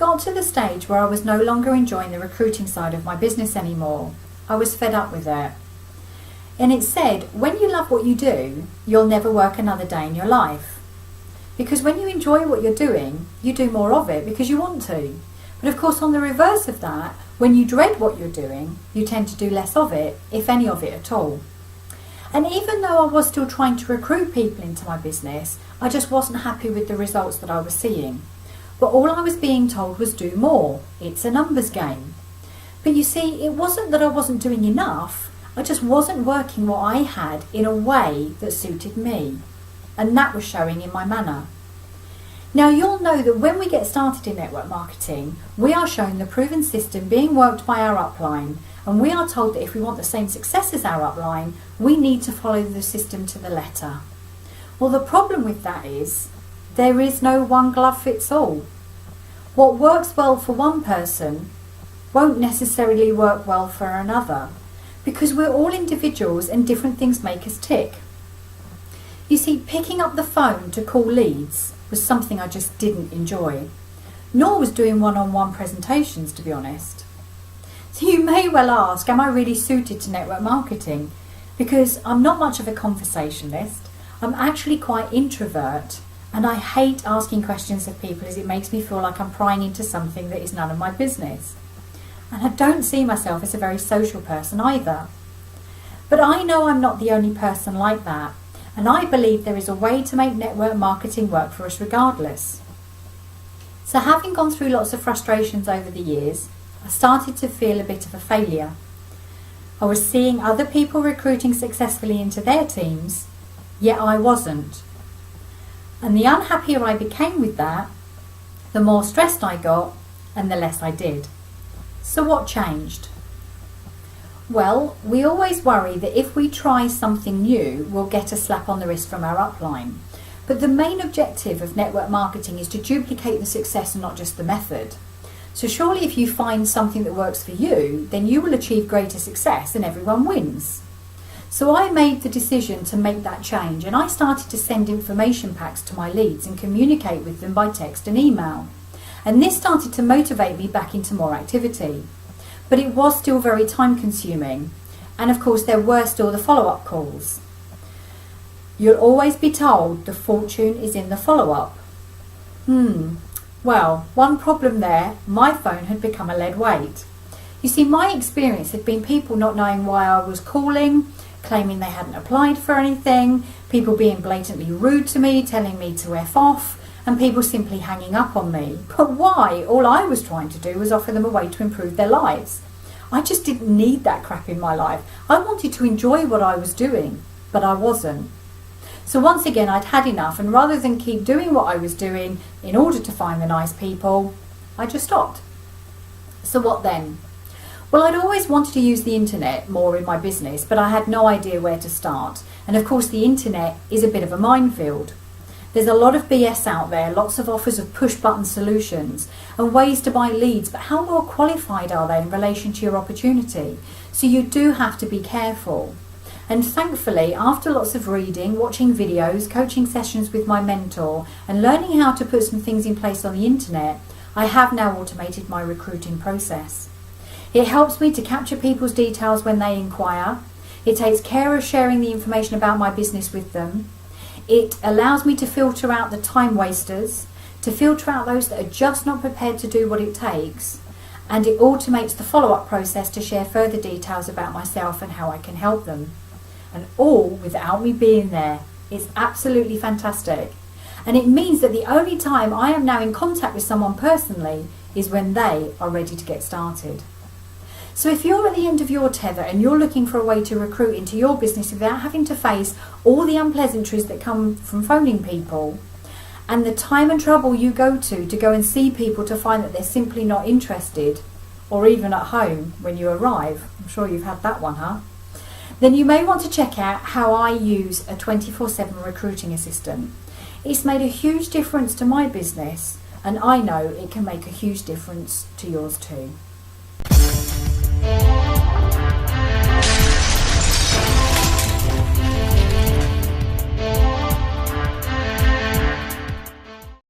got to the stage where I was no longer enjoying the recruiting side of my business anymore. I was fed up with it. And it said, when you love what you do, you'll never work another day in your life. Because when you enjoy what you're doing, you do more of it because you want to. But of course, on the reverse of that, when you dread what you're doing, you tend to do less of it, if any of it at all. And even though I was still trying to recruit people into my business, I just wasn't happy with the results that I was seeing. But all I was being told was do more. It's a numbers game. But you see, it wasn't that I wasn't doing enough. I just wasn't working what I had in a way that suited me. And that was showing in my manner. Now you'll know that when we get started in network marketing, we are shown the proven system being worked by our upline, and we are told that if we want the same success as our upline, we need to follow the system to the letter. Well, the problem with that is there is no one glove fits all. What works well for one person won't necessarily work well for another, because we're all individuals and different things make us tick. You see, picking up the phone to call leads was something I just didn't enjoy, nor was doing one-on-one presentations, to be honest. So you may well ask, am I really suited to network marketing? Because I'm not much of a conversationalist, I'm actually quite introvert, and I hate asking questions of people as it makes me feel like I'm prying into something that is none of my business. And I don't see myself as a very social person either. But I know I'm not the only person like that, and I believe there is a way to make network marketing work for us regardless. So having gone through lots of frustrations over the years, I started to feel a bit of a failure. I was seeing other people recruiting successfully into their teams, yet I wasn't. And the unhappier I became with that, the more stressed I got and the less I did. So what changed? Well, we always worry that if we try something new, we'll get a slap on the wrist from our upline. But the main objective of network marketing is to duplicate the success and not just the method. So surely if you find something that works for you, then you will achieve greater success and everyone wins. So I made the decision to make that change, and I started to send information packs to my leads and communicate with them by text and email. And this started to motivate me back into more activity. But it was still very time consuming. And of course there were still the follow-up calls. You'll always be told the fortune is in the follow-up. Well, one problem there, my phone had become a lead weight. You see, my experience had been people not knowing why I was calling, claiming they hadn't applied for anything, people being blatantly rude to me, telling me to F off, and people simply hanging up on me. But why? All I was trying to do was offer them a way to improve their lives. I just didn't need that crap in my life. I wanted to enjoy what I was doing, but I wasn't. So once again, I'd had enough, and rather than keep doing what I was doing in order to find the nice people, I just stopped. So what then? Well, I'd always wanted to use the internet more in my business, but I had no idea where to start. And of course, the internet is a bit of a minefield. There's a lot of BS out there, lots of offers of push-button solutions and ways to buy leads, but how well qualified are they in relation to your opportunity? So you do have to be careful. And thankfully, after lots of reading, watching videos, coaching sessions with my mentor, and learning how to put some things in place on the internet, I have now automated my recruiting process. It helps me to capture people's details when they inquire. It takes care of sharing the information about my business with them. It allows me to filter out the time wasters, to filter out those that are just not prepared to do what it takes, and it automates the follow-up process to share further details about myself and how I can help them. And all without me being there. It's absolutely fantastic. And it means that the only time I am now in contact with someone personally is when they are ready to get started. So if you're at the end of your tether and you're looking for a way to recruit into your business without having to face all the unpleasantries that come from phoning people, and the time and trouble you go to go and see people to find that they're simply not interested, or even at home when you arrive, I'm sure you've had that one, huh? Then you may want to check out how I use a 24/7 recruiting assistant. It's made a huge difference to my business, and I know it can make a huge difference to yours too.